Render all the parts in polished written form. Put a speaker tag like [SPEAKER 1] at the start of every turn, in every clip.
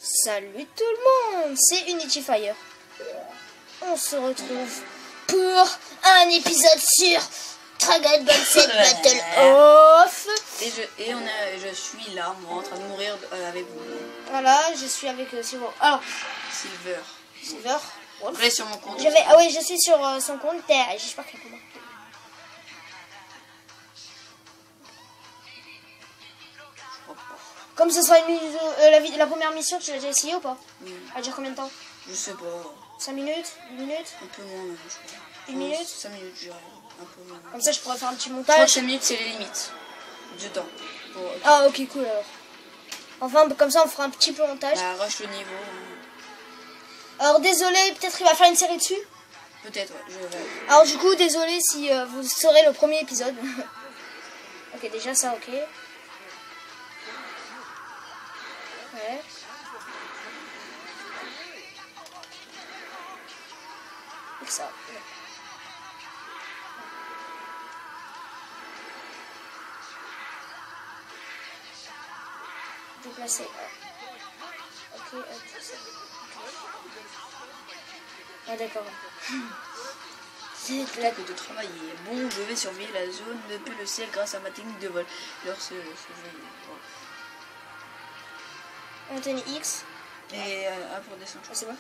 [SPEAKER 1] Salut tout le monde, c'est Unity Fire. On se retrouve pour un épisode sur Dragon Ball Z Battle Off.
[SPEAKER 2] Je suis là, moi, en train de mourir avec vous.
[SPEAKER 1] Voilà, je suis avec Silver. Alors, Silver.
[SPEAKER 2] Après sur mon compte.
[SPEAKER 1] Ah oui, je suis sur son compte. J'espère qu'il y a comment. Comme ce sera la première mission, tu l'as déjà essayé ou pas?
[SPEAKER 2] Oui.
[SPEAKER 1] Ça dure combien de temps?
[SPEAKER 2] Je sais pas.
[SPEAKER 1] 5 minutes? 1 minute?
[SPEAKER 2] Un peu moins, je crois.
[SPEAKER 1] 1 minute?
[SPEAKER 2] 5 minutes, je dirais. Un peu moins.
[SPEAKER 1] Comme ça, je pourrais faire un petit
[SPEAKER 2] Je crois que
[SPEAKER 1] montage.
[SPEAKER 2] 5 minutes, c'est les limites du temps.
[SPEAKER 1] Ah, ok, cool alors. Enfin, comme ça, on fera un petit peu montage.
[SPEAKER 2] Bah, rush le niveau.
[SPEAKER 1] Alors, désolé, peut-être il va faire une série dessus.
[SPEAKER 2] Peut-être, ouais.
[SPEAKER 1] Alors, du coup, désolé si vous saurez le premier épisode. Ok, déjà ça, ok. Ouais. Et ça. Ouais. Déplacer. Ok, hop, ça. Ah, d'accord.
[SPEAKER 2] C'est là que de travailler. Bon, je vais surveiller la zone depuis le ciel grâce à ma technique de vol.
[SPEAKER 1] Antenne X.
[SPEAKER 2] Et pour descendre.
[SPEAKER 1] Ah, c'est bon.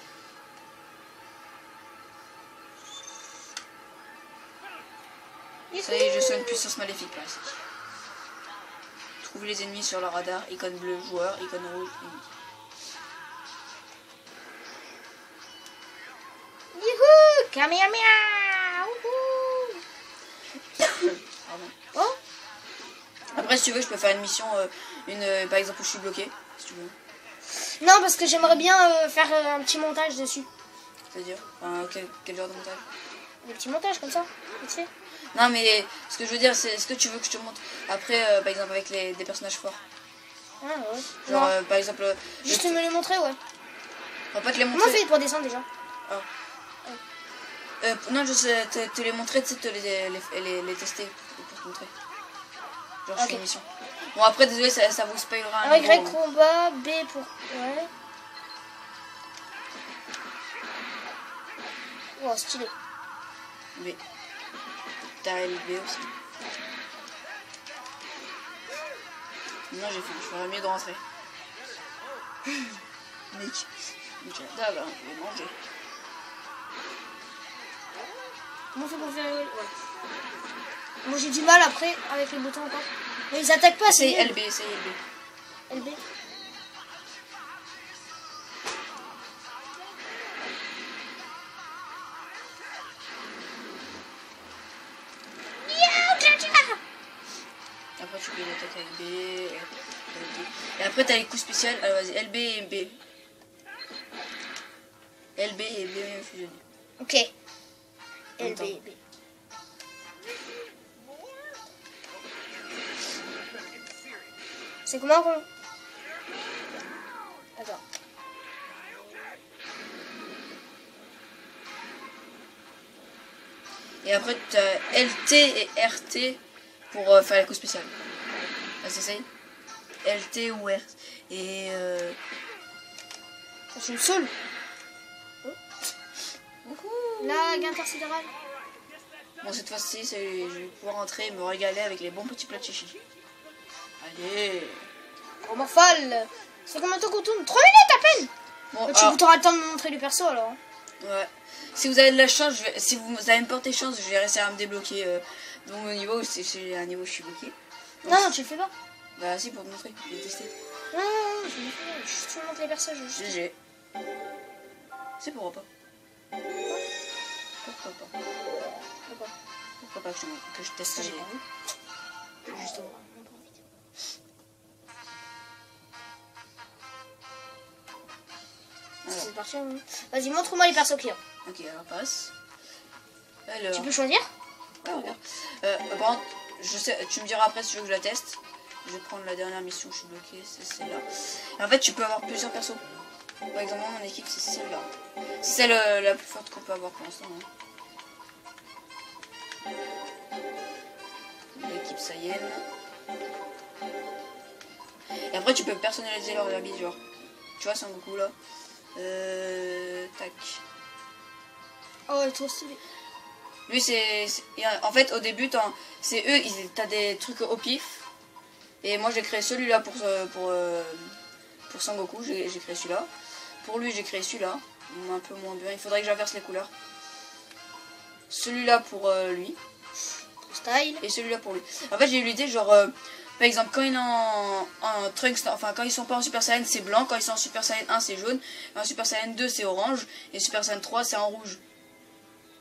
[SPEAKER 2] Ça y est, je sens une puissance maléfique là. Trouver les ennemis sur le radar. Icône bleue, joueur. Icône rouge, ennemi.
[SPEAKER 1] Youhou! Kamehameha!
[SPEAKER 2] Pardon.
[SPEAKER 1] Oh?
[SPEAKER 2] Après, si tu veux, je peux faire une mission, par exemple où je suis bloqué, si tu veux.
[SPEAKER 1] Non, parce que j'aimerais bien faire un petit montage dessus.
[SPEAKER 2] C'est-à-dire quel genre de montage?
[SPEAKER 1] Des petits montages comme ça, vite fait.
[SPEAKER 2] Non, mais ce que je veux dire, c'est est-ce que tu veux que je te montre après, par exemple, avec des personnages forts?
[SPEAKER 1] Ah ouais.
[SPEAKER 2] Genre,
[SPEAKER 1] Non.
[SPEAKER 2] par exemple.
[SPEAKER 1] Juste me les montrer, ouais.
[SPEAKER 2] On va pas te les
[SPEAKER 1] Comment
[SPEAKER 2] montrer.
[SPEAKER 1] on fait pour descendre déjà?
[SPEAKER 2] Non, je sais te les montrer, tu sais, te les tester pour te montrer. Genre, je fais une mission. Bon, après, désolé, ça vous spoilera un
[SPEAKER 1] Y
[SPEAKER 2] niveau.
[SPEAKER 1] combat, B pour. Ouais. Oh, stylé.
[SPEAKER 2] B. T'as LB aussi. Non, j'ai fait. Je ferais mieux de rentrer. Mec. D'accord, je vais manger.
[SPEAKER 1] Comment on fait pour faire. Ouais. Moi j'ai du mal après avec les boutons encore. Mais ils attaquent pas,
[SPEAKER 2] C'est
[SPEAKER 1] c'est
[SPEAKER 2] LB, c'est LB.
[SPEAKER 1] LB.
[SPEAKER 2] Après tu peux l'attaquer avec B, LB. Et après t'as les coups spéciaux. Alors vas-y, LB et B. LB et B fusionnés.
[SPEAKER 1] Ok. LB, B. C'est comment qu'on. Attends.
[SPEAKER 2] Et après tu as LT et RT pour faire les coups spéciaux. Vas-y, essaye. LT ou RT. Et
[SPEAKER 1] Ça me saoule. Lag intersidéral.
[SPEAKER 2] bon, cette fois-ci, je vais pouvoir rentrer et me régaler avec les bons petits plats de chichi. Allez.
[SPEAKER 1] Oh morphale. Ça fait combien de temps qu'on tourne? 3 minutes à peine.
[SPEAKER 2] Bon,
[SPEAKER 1] Donc, tu auras le temps de me montrer le perso alors. Hein.
[SPEAKER 2] ouais. Si vous avez de la chance, si vous avez une portée chance, je vais réussir à me débloquer dans mon niveau. C'est un niveau où je suis bloqué. Donc,
[SPEAKER 1] Non, tu le fais pas.
[SPEAKER 2] bah si, pour te montrer, je vais tester.
[SPEAKER 1] Non, je me fais. Juste tu me montres les persos.
[SPEAKER 2] GG. C'est pourquoi pas. Pourquoi pas. Pourquoi pas que je teste ça.
[SPEAKER 1] Justement. C'est parti. Hein. Vas-y, montre-moi les persos qu'il y a.
[SPEAKER 2] Ok, alors passe. Alors.
[SPEAKER 1] Tu peux choisir?
[SPEAKER 2] Ouais, regarde. Par contre, je sais, tu me diras après si tu veux que je la teste. Je vais prendre la dernière mission où je suis bloqué, c'est celle-là. Et en fait, tu peux avoir plusieurs persos. Par exemple, moi, mon équipe, c'est celle-là. C'est celle la plus forte qu'on peut avoir pour l'instant. Hein. L'équipe Saiyan. Et après, tu peux personnaliser leur habit, genre. Tu vois Sangoku là. Tac.
[SPEAKER 1] Oh, elle est trop stylée.
[SPEAKER 2] Lui en fait au début c'est eux, t'as des trucs au pif. Et moi j'ai créé celui-là pour Sangoku, j'ai créé celui-là. Pour lui j'ai créé celui-là. Un peu moins bien, il faudrait que j'inverse les couleurs. Celui-là pour lui.
[SPEAKER 1] Style.
[SPEAKER 2] Et celui-là pour lui. En fait j'ai eu l'idée genre par exemple quand il est en Trunks, enfin quand ils sont pas en Super Saiyan c'est blanc, quand ils sont en Super Saiyan 1 c'est jaune, en Super Saiyan 2 c'est orange, et Super Saiyan 3 c'est en rouge.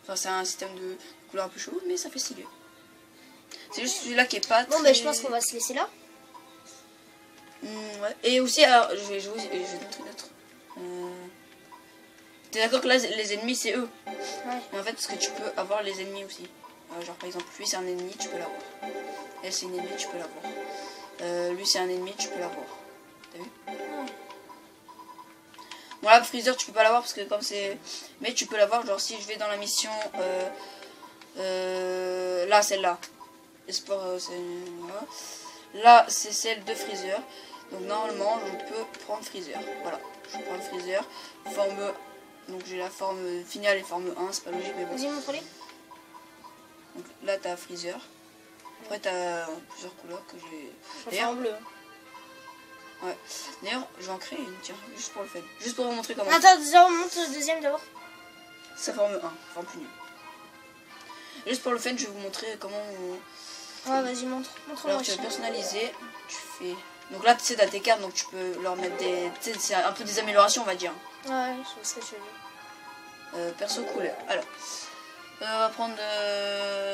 [SPEAKER 2] Enfin c'est un système de couleur un peu chaud mais ça fait stylé. C'est juste celui-là qui est pas
[SPEAKER 1] Bon,
[SPEAKER 2] très...
[SPEAKER 1] je pense qu'on va se laisser là.
[SPEAKER 2] Ouais. Et aussi, alors, je vais montrer une autre. T'es d'accord que là, les ennemis, c'est eux.
[SPEAKER 1] Ouais.
[SPEAKER 2] Mais en fait, parce que tu peux avoir les ennemis aussi. Genre, par exemple, lui, c'est un ennemi, tu peux l'avoir. Elle, c'est une ennemie, tu peux l'avoir. Lui, c'est un ennemi, tu peux l'avoir. T'as vu? Bon, là, Freezer, tu peux pas l'avoir parce que comme c'est... Mais tu peux l'avoir, genre, si je vais dans la mission... là, celle-là. Espoir, voilà. Là, c'est celle de Freezer. Donc normalement, je peux prendre Freezer. Voilà, je prends le Freezer. Forme... Donc j'ai la forme finale et forme 1, c'est pas logique, mais bon.
[SPEAKER 1] Vas-y, montre-les.
[SPEAKER 2] Donc là, t'as Freezer. Après, t'as plusieurs couleurs que j'ai...
[SPEAKER 1] D'ailleurs, en bleu.
[SPEAKER 2] Ouais. D'ailleurs, je vais en créer une, tiens, juste pour le fait. Juste pour vous montrer comment...
[SPEAKER 1] Attends, déjà, on monte le deuxième d'abord.
[SPEAKER 2] Ça forme 1, forme plus nulle. Juste pour le fait, je vais vous montrer comment on...
[SPEAKER 1] Ouais, vas-y, montre-moi.
[SPEAKER 2] Alors, tu vas personnaliser, tu fais... Donc là, tu sais, t'as tes cartes, donc tu peux leur mettre des... Tu sais, c'est un peu des améliorations, on va dire.
[SPEAKER 1] Ouais, je sais ce que tu veux dire.
[SPEAKER 2] Perso couleur. Alors, on va prendre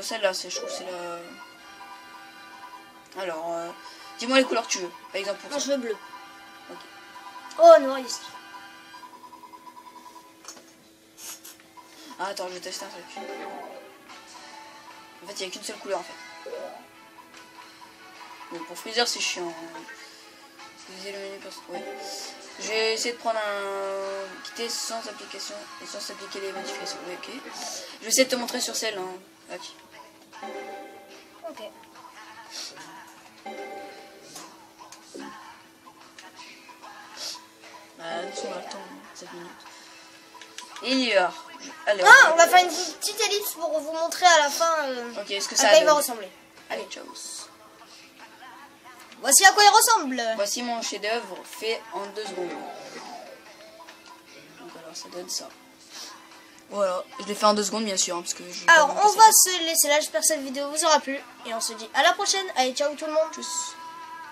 [SPEAKER 2] celle-là, je trouve c'est la... Alors, dis-moi les couleurs que tu veux. Par exemple, pour
[SPEAKER 1] Moi,
[SPEAKER 2] ça.
[SPEAKER 1] je veux bleu.
[SPEAKER 2] Ok.
[SPEAKER 1] Oh, noir ici.
[SPEAKER 2] Ah, attends, je vais tester un truc. En fait, il n'y a qu'une seule couleur, en fait. Bon, pour Freezer, c'est chiant. Utiliser le menu perso. Ouais. Je vais essayer de prendre un... Quitter sans application et sans appliquer les modifications. Ouais, ok. Je vais essayer de te montrer sur celle. Hein. Ok.
[SPEAKER 1] Ok.
[SPEAKER 2] On a le temps, 7 minutes. Et allez,
[SPEAKER 1] Ah, on va faire une petite ellipse pour vous montrer à la fin
[SPEAKER 2] ok, est-ce que
[SPEAKER 1] à
[SPEAKER 2] ça
[SPEAKER 1] quoi il va
[SPEAKER 2] donne?
[SPEAKER 1] ressembler.
[SPEAKER 2] Allez, ciao.
[SPEAKER 1] Voici à quoi il ressemble.
[SPEAKER 2] Voici mon chef-d'œuvre fait en 2 secondes. Donc alors ça donne ça. Voilà, je l'ai fait en 2 secondes bien sûr, hein, parce que
[SPEAKER 1] Alors, on va se laisser là. J'espère que cette vidéo vous aura plu. Et on se dit à la prochaine. Allez, ciao tout le monde.
[SPEAKER 2] Tchuss.